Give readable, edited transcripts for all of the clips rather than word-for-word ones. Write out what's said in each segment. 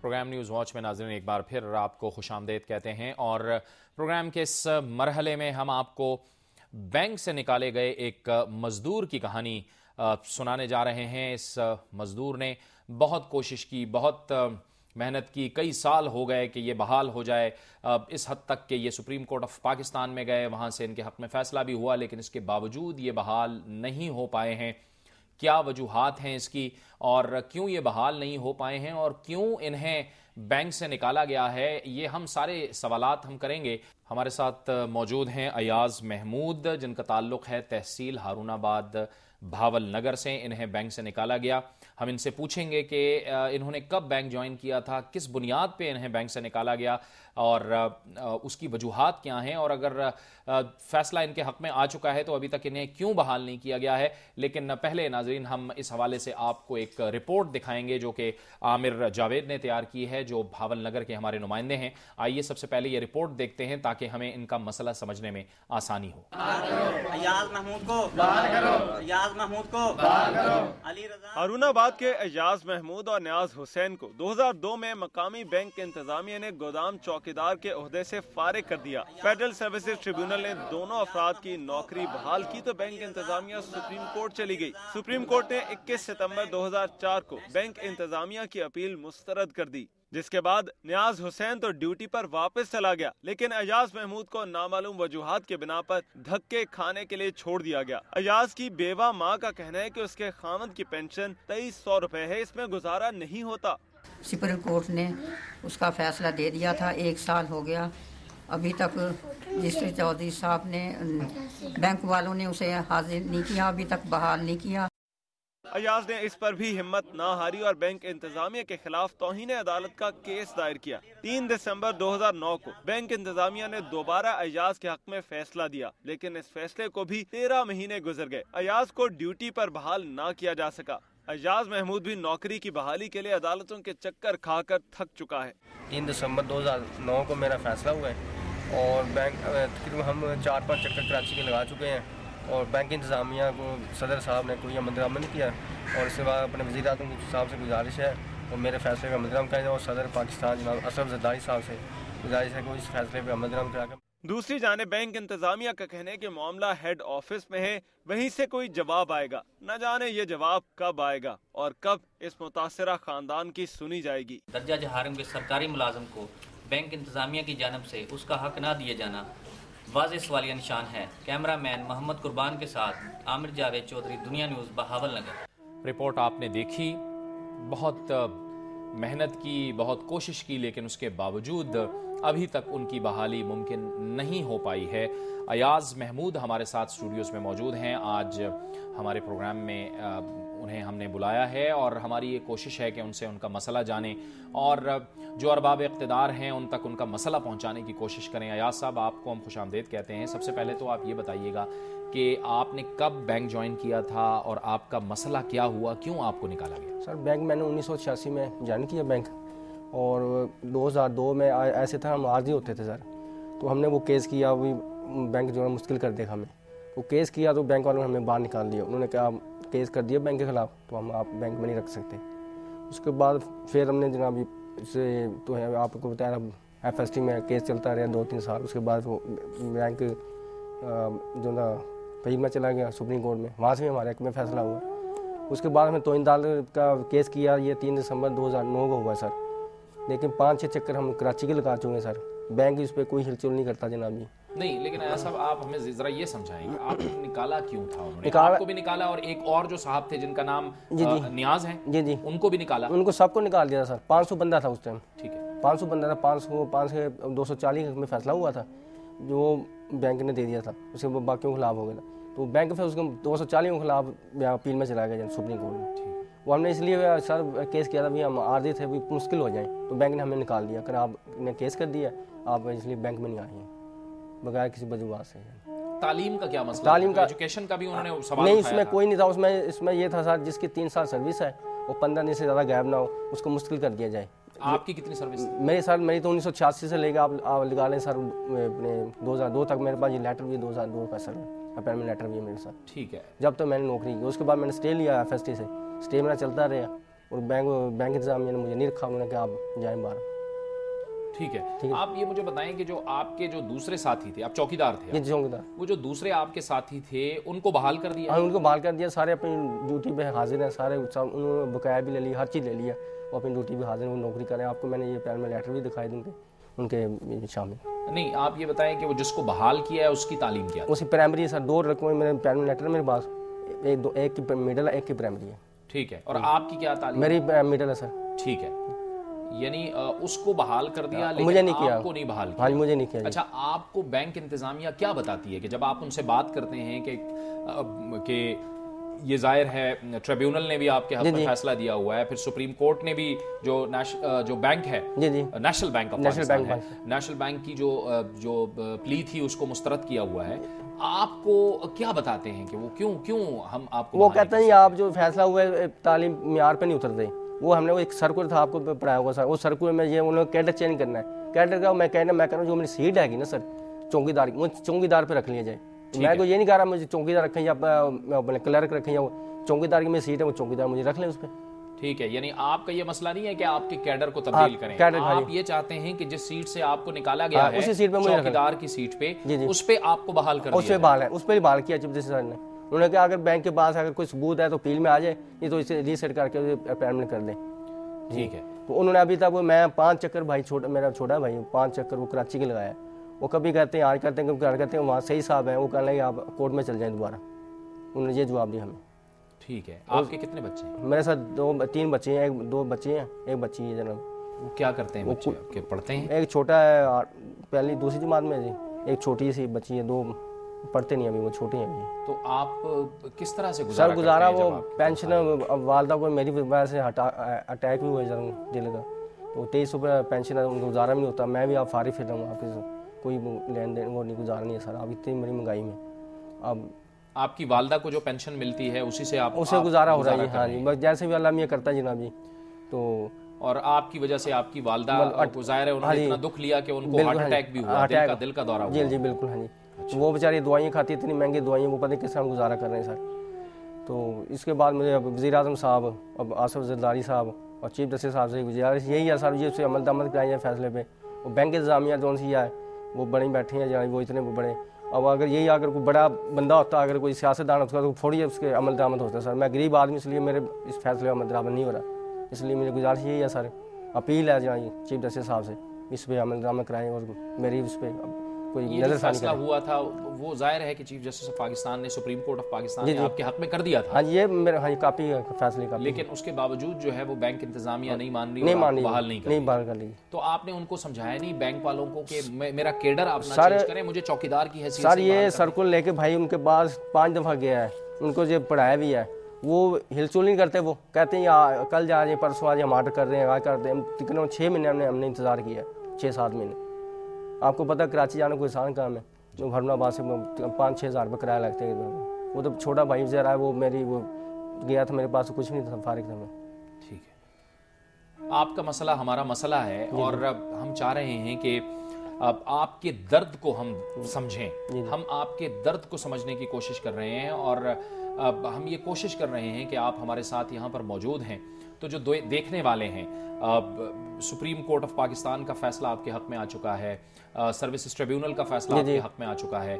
Programme news watch में नाज़रीन एक बार फिर आपको खुशामदीद कहते हैं और प्रोग्राम के इस मरहले में हम आपको बैंक से निकाले गए एक मज़दूर की कहानी सुनाने जा रहे हैं। इस मज़दूर ने बहुत कोशिश की, बहुत मेहनत की, कई साल हो गए कि ये बहाल हो जाए। इस हद तक कि ये सुप्रीम कोर्ट ऑफ पाकिस्तान में गए, वहाँ से इनके हक़ में फ़ैसला भी हुआ, लेकिन इसके बावजूद ये बहाल नहीं हो पाए हैं। क्या वजूहात हैं इसकी और क्यों ये बहाल नहीं हो पाए हैं और क्यों इन्हें बैंक से निकाला गया है, ये हम सारे सवालात हम करेंगे। हमारे साथ मौजूद हैं अयाज महमूद, जिनका ताल्लुक़ है तहसील हारूनाबाद भावल नगर से। इन्हें बैंक से निकाला गया। हम इनसे पूछेंगे कि इन्होंने कब बैंक ज्वाइन किया था, किस बुनियाद पे इन्हें बैंक से निकाला गया और उसकी वजूहात क्या हैं, और अगर फ़ैसला इनके हक़ में आ चुका है तो अभी तक इन्हें क्यों बहाल नहीं किया गया है। लेकिन पहले नाज़रीन हम इस हवाले से आपको एक रिपोर्ट दिखाएंगे जो कि आमिर जावेद ने तैयार की है, जो भावल नगर के हमारे नुमाइंदे हैं। आइए सबसे पहले ये रिपोर्ट देखते हैं ताकि हमें इनका मसला समझने में आसानी हो। अयाज महमूद को हारूनाबाद के अयाज महमूद और न्याज हुसैन को 2002 में मकामी बैंक इंतजामिया ने गोदाम चौकीदार के ओहदे से फारिग कर दिया। फेडरल सर्विसेज ट्रिब्यूनल ने दोनों अफराद की नौकरी बहाल की तो बैंक इंतजामिया सुप्रीम कोर्ट चली गई। सुप्रीम कोर्ट ने 21 सितंबर 2004 को बैंक इंतजामिया की अपील मुस्तरद कर दी, जिसके बाद न्याज हुसैन तो ड्यूटी पर वापस चला गया, लेकिन अयाज महमूद को नामालूम वजूहात के बिना पर धक्के खाने के लिए छोड़ दिया गया। अयाज की बेवा माँ का कहना है कि उसके खामद की पेंशन 2300 रुपए है, इसमें गुजारा नहीं होता। सुप्रीम कोर्ट ने उसका फैसला दे दिया था, 1 साल हो गया, अभी तक रजिस्ट्री चौधरी साहब ने, बैंक वालों ने उसे हाजिर नहीं किया, अभी तक बहाल नहीं किया। अयाज ने इस पर भी हिम्मत ना हारी और बैंक इंतजामिया के खिलाफ तौहीन अदालत का केस दायर किया। 3 दिसंबर 2009 को बैंक इंतजामिया ने दोबारा अयाज के हक में फैसला दिया, लेकिन इस फैसले को भी 13 महीने गुजर गए। अयाज को ड्यूटी पर बहाल ना किया जा सका। अयाज महमूद भी नौकरी की बहाली के लिए अदालतों के चक्कर खाकर थक चुका है। 3 दिसंबर 2009 को मेरा फैसला हुआ है और बैंक तकरीबन हम 4-5 चक्कर कराची के लगा चुके हैं और बैंक इंतजामिया को सदर साहब ने कोई अमल नहीं किया और इसके बाद अपने वज़ीर आज़म साहब से गुजारिश है और मेरे फैसले पर अमल करें और सदर पाकिस्तान जनाब असद ज़रदारी साहब से गुजारिश है कि इस फैसले पर अमल करा। दूसरी जाने बैंक इंतजामिया का कहना है कि मामला हेड ऑफिस में है, वहीं से कोई जवाब आएगा। न जाने ये जवाब कब आएगा और कब इस मुतासरा खानदान की सुनी जाएगी। दर्जा जहारम के सरकारी मुलाजम को बैंक इंतजामिया की जानब से उसका हक ना दिए जाना वाज़ेह सवालिया निशान है। कैमरामैन मोहम्मद कुर्बान के साथ आमिर जावेद चौधरी, दुनिया न्यूज़, बहावल नगर। रिपोर्ट आपने देखी, बहुत मेहनत की, बहुत कोशिश की, लेकिन उसके बावजूद अभी तक उनकी बहाली मुमकिन नहीं हो पाई है। अयाज महमूद हमारे साथ स्टूडियोज़ में मौजूद हैं। आज हमारे प्रोग्राम में उन्हें हमने बुलाया है और हमारी ये कोशिश है कि उनसे उनका मसला जानें और जो अरबाब इक़्तिदार हैं उन तक उनका मसला पहुंचाने की कोशिश करें। अयाज साहब, आपको हम खुशामदीद कहते हैं। सबसे पहले तो आप ये बताइएगा कि आपने कब बैंक ज्वाइन किया था और आपका मसला क्या हुआ, क्यों आपको निकाला गया? सर, बैंक मैंने 1986 में ज्वाइन किया बैंक, और 2002 में ऐसे था हम आर्जी होते थे सर, तो हमने वो केस किया, वही बैंक जो है मुश्किल कर देगा हमें। वो केस किया तो बैंक वालों ने हमें बाहर निकाल दिया। उन्होंने कहा केस कर दिया बैंक के ख़िलाफ़, तो हम आप बैंक में नहीं रख सकते। उसके बाद फिर हमने जनाब इससे तो है आपको बताया, FST में केस चलता रहा 2-3 साल। उसके बाद वो बैंक जो ना फैल में चला गया सुप्रीम कोर्ट में, वहाँ से भी हमारे हक में फ़ैसला हुआ। उसके बाद हमें तोहिन अदालत का केस किया, ये 3 दिसंबर 2009 को हुआ सर, लेकिन 5-6 चक्कर हम कराची के लगा चुके हैं सर। बैंक इस पर कोई हिलचुल नहीं करता जनाब जी। नहीं, लेकिन ऐसा आप हमें जरा ये समझाएंगे, आप निकाला क्यों था? उन्होंने आपको भी निकाला और एक और जो साहब थे जिनका नाम नियाज है, जी, उनको भी निकाला? उनको सबको निकाल दिया सर। 500 बंदा था उस टाइम। ठीक है, 500 बंदा था। 500 240 में फैसला हुआ था जो बैंक ने दे दिया था, उसके बाकियों के खिलाफ हो गया था। तो बैंक फिर उसके 240 के खिलाफ अपील में चला गया सुप्रीम कोर्ट में। वो हमने इसलिए सर केस किया था, भी हम आर्जी थे, भी मुश्किल हो जाए, तो बैंक ने हमें निकाल दिया। अगर आपने केस कर दिया, आप इसलिए बैंक में नहीं आए हैं बगैर किसी वजूहत से। तालीम का क्या मसला? तालीम का, एजुकेशन का भी उन्होंने सवाल नहीं, इसमें कोई नहीं था। इसमें ये था सर, जिसकी 3 साल सर्विस है वो 15 दिन से ज़्यादा गैप ना हो, उसको मुश्किल कर दिया जाए। आपकी कितनी सर्विस? मेरी तो 1986 से लेकर आप लगा लें सर, अपने 2002 तक मेरे पास ये लेटर भी 2002 का सर, अपॉइंटमेंट लेटर भी है मेरे साथ। ठीक है, जब तक मैंने नौकरी की। उसके बाद मैंने स्टे लिया FST से, स्टे मेरा चलता रहा और बैंक इंतजामिया ने मुझे नहीं रखा, उन्होंने कहा आप जाएँ बाहर। ठीक है, आप ये मुझे बताएं कि जो आपके जो दूसरे साथी थे, आप चौकीदार थे, ये चौकीदार, वो जो दूसरे आपके साथी थे उनको बहाल कर दिया? हाँ, उनको बहाल कर दिया, सारे अपनी ड्यूटी पे हाजिर हैं, सारे उन्होंने बकाया भी ले लिया, हर चीज़ ले लिया, वो अपनी ड्यूटी पे हाजिर हैं, वो नौकरी करें। आपको मैंने ये पैर में लेटर भी दिखाए दूँगे उनके शामिल। नहीं, आप ये बताएं कि वो जिसको बहाल किया है उसकी तालीम क्या है? उसी प्राइमरी है सर, 2 लड़कों में मेरे पैर में लेटर है मेरे पास, एक की मिडल है, एक की प्राइमरी है। ठीक है, और आपकी क्या तालीम? मेरी मिडल है सर। ठीक है, यानी उसको बहाल कर दिया, लेकिन मुझे नहीं किया, आपको नहीं बहाल किया? हाँ, मुझे नहीं किया। अच्छा, आपको बैंक इंतजामिया क्या बताती है कि जब आप उनसे बात करते हैं कि ये जाहिर है ट्रिब्यूनल ने भी आपके हक में फैसला दिया हुआ है, फिर सुप्रीम कोर्ट ने भी जो बैंक है, नेशनल बैंक ऑफ पाकिस्तान है, नेशनल बैंक की जो प्ली थी उसको मुस्तरद किया हुआ है, आपको क्या बताते हैं कि वो क्यों हम आपको? वो कहते हैं आप जो फैसला हुआ है तालीम म्यार पे नहीं उतरते। वो हमने वो एक सर्कुलर था आपको पढ़ाया हुआ सर, वो सर्कुलर में ये उन्होंने कैडर चेंज करना है, कैडर का मैं कह रहा हूँ जो मेरी सीट हैगी ना सर चौकीदार, वो चौकीदार पे रख लिया जाए। मैं तो ये नहीं कह रहा मुझे चौकीदार रखें या अपने क्लर्क रखें, या चौकीदार की मेरी सीट है, वो चौकीदार मुझे रख लें उस पर। ठीक है, यानी आपका ये मसला नहीं है कि आपके कैडर को तब्दील करें, आप ये चाहते हैं कि जिस सीट से आपको निकाला गया है, उसी सीट पे चौकीदार की सीट पे, उस पे आपको बहाल कर दिया? उस पे बहाल है, उस पर ही बहाल किया चीफ जस्टिस सर ने। उन्होंने कहा अगर बैंक के पास अगर कोई सबूत है तो अपील में आ जाए, नहीं तो इसे रीसेट करके अपॉइंटमेंट कर दें। ठीक है, तो उन्होंने अभी तक मैं 5 चक्कर भाई मेरा छोटा भाई 5 चक्कर वो कराची के लगाया, वो कभी कहते हैं आज करते हैं, कभी कहते हैं वहाँ सही साहब हैं, वो कहने लगे आप कोर्ट में चल जाएं दोबारा। उन्होंने ये जवाब दिया हमें। ठीक है, आपके कितने बच्चे हैं? मेरे साथ 3 बच्चे हैं, 2 बच्चे हैं, 1 बच्ची है जनाब। वो क्या करते हैं बच्चे आपके? पढ़ते हैं? एक छोटा है पहली दूसरी जमात में जी, एक छोटी सी बच्ची है, 2 पढ़ते नहीं अभी, वो छोटे हैं अभी। तो आप किस तरह से गुजारा वो पेंशन वालदा को मेरी वजह से अटैक भी हुआ दिल का, तो 23 रुपये पेंशन है, उनको गुजारा भी नहीं होता। मैं भी आप फारिग फिर रहा हूँ, आपके कोई लेन देन वो नहीं, गुजारा नहीं है सर। अब इतनी बड़ी महंगाई में अब आपकी वालदा को जो पेंशन मिलती है उसी से उसे गुजारा हो रहा है। हाँ जी, बस जैसे भी अल्लाह मियां करता है जनाब जी। तो और आपकी वजह से आपकी वालदा को ज़ाहिर है उन्होंने इतना दुख लिया कि उनको हार्ट अटैक भी हुआ, दिल का दौरा हुआ। जी जी बिल्कुल, हाँ जी। वो बेचारी दवाइयाँ खाती, इतनी महंगी दवाइयाँ, वो पता नहीं किस तरह गुजारा कर रहे हैं सर। तो इसके बाद मुझे अब वज़ीर आज़म साहब, अब आसिफ ज़रदारी साहब और चीफ जस्टिस साहब से गुजारिश यही है सर, ये अमल दमल कराई है फैसले पे। और बैंक इंतजामिया जो सी है वो बड़ी बैठी हैं जहाँ, वो इतने बड़े, अब अगर यही अगर कोई बड़ा बंदा होता, अगर कोई सियासतदान होता तो थोड़ी उसके अमल दरामद होता सर। मैं गरीब आदमी, इसलिए मेरे इस फैसले में अमल दरामद नहीं हो रहा, इसलिए मेरी गुजारिश यही है सर, अपील है जहाँ चीफ जस्टिस साहब से, इस पर अमल दरामद कराएँ और मेरी उस पर कोई नजरसानी हुआ था। वो जाहिर है कि चीफ जस्टिस ऑफ पाकिस्तान ने, सुप्रीम कोर्ट ऑफ पाकिस्तान ने आपके हक में कर दिया था। हाँ ये मेरे हाँ कापी फैसले का, लेकिन उसके बावजूद जो है वो बैंक इंतजामिया नहीं मान रही, बहाल नहीं कर रही। तो आपने उनको समझाया नहीं बैंक वालों को कि मेरा केडर आप ना चेंज करें, मुझे चौकीदार की हैसियत सर? ये सर्कुलर लेके भाई उनके पास 5 दफा गया है, उनको जो पढ़ाया भी है, वो हिलचुल नहीं करते। वो कहते हैं या कल जा रहे हैं, परसों आज हम ऑर्डर कर रहे हैं, आज करते हैं। तकरीबन 6 महीने हमने इंतजार किया, 6-7 महीने। आपको पता है कराची जाना कोई आसान काम है, जो भरनाबाद से 5-6 हज़ार रुपये किराया लगते हैं। वो तो छोटा भाई जरा है, वो गया था मेरे पास, कुछ नहीं था, फारिग था मैं। ठीक है, आपका मसला हमारा मसला है और हम चाह रहे हैं कि अब आपके दर्द को हम समझें, हम आपके दर्द को समझने की कोशिश कर रहे हैं और अब हम ये कोशिश कर रहे हैं कि आप हमारे साथ यहाँ पर मौजूद हैं। तो जो देखने वाले हैं, सुप्रीम कोर्ट ऑफ पाकिस्तान का फैसला आपके हक में आ चुका है, सर्विसेज ट्रिब्यूनल का फैसला आपके हक में आ चुका है,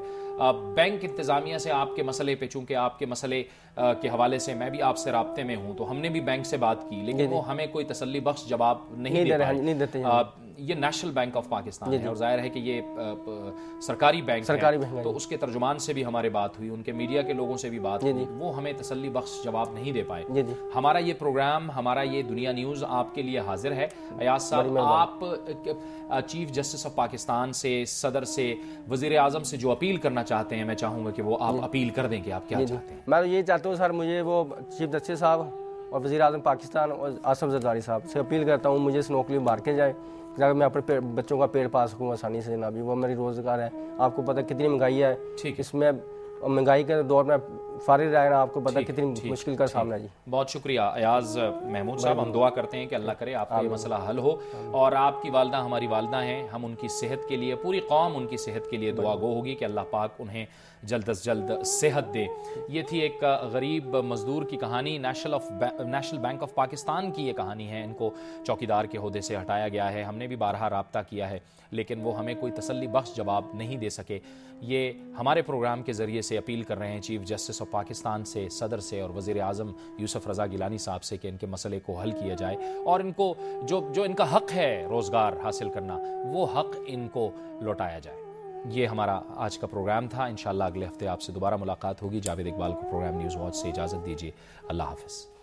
बैंक इंतजामिया से आपके मसले पे, चूंकि आपके मसले के हवाले से मैं भी आपसे राब्ते में हूं, तो हमने भी बैंक से बात की, लेकिन वो हमें कोई तसल्ली बख्श जवाब नहीं दे पाए। ये नेशनल बैंक ऑफ पाकिस्तान है और जाहिर है कि ये सरकारी बैंक है, तो उसके तर्जुमान से भी हमारे बात हुई, उनके मीडिया के लोगों से भी बात हुई, वो हमें तसल्ली बख्श जवाब नहीं दे पाए। हमारा ये प्रोग्राम, हमारा ये दुनिया न्यूज़ आपके लिए हाजिर है। अयाज साहब, आप चीफ जस्टिस ऑफ पाकिस्तान से, सदर से, वजीर आजम से जो अपील करना चाहते हैं, मैं चाहूँगा कि वो आप अपील कर दें कि आप क्या चाहते हैं। मैं ये चाहता हूँ सर, मुझे वो चीफ जस्टिस साहब और वज़ीर आज़म पाकिस्तान और आसिफ ज़रदारी साहब से अपील करता हूँ, मुझे इस नौकरी मार के जाए ताकि मैं अपने बच्चों का पेट पा सकूँ आसानी से। जनाबी वो मेरी रोज़गार है, आपको पता कितनी महंगाई है, इसमें महंगाई के दौर में फारिग रहना आपको पता कितनी मुश्किल का सामना है जी। बहुत शुक्रिया अयाज महमूद साहब। हम दुआ करते हैं कि अल्लाह करे आपका ये मसला हल हो और आपकी वालदा हमारी वालदा हैं, हम उनकी सेहत के लिए, पूरी कौम उनकी सेहत के लिए दुआ गो होगी कि अल्लाह पाक उन्हें जल्द अज जल्द सेहत दे। ये थी एक गरीब मजदूर की कहानी। नेशनल बैंक ऑफ पाकिस्तान की ये कहानी है। इनको चौकीदार के ओहदे से हटाया गया है। हमने भी बारहा राब्ता किया है लेकिन वो हमें कोई तसल्ली बख्श जवाब नहीं दे सके। ये हमारे प्रोग्राम के ज़रिए से अपील कर रहे हैं चीफ जस्टिस ऑफ पाकिस्तान से, सदर से और वज़ीर आज़म यूसुफ रज़ा गिलानी साहब से कि इनके मसले को हल किया जाए और इनको जो इनका हक़ है रोज़गार हासिल करना, वो हक़ इनको लौटाया जाए। ये हमारा आज का प्रोग्राम था। इंशाअल्लाह अगले हफ्ते आपसे दोबारा मुलाकात होगी। जावेद इकबाल को प्रोग्राम न्यूज़ वॉच से इजाज़त दीजिए। अल्लाह हाफ़िज़।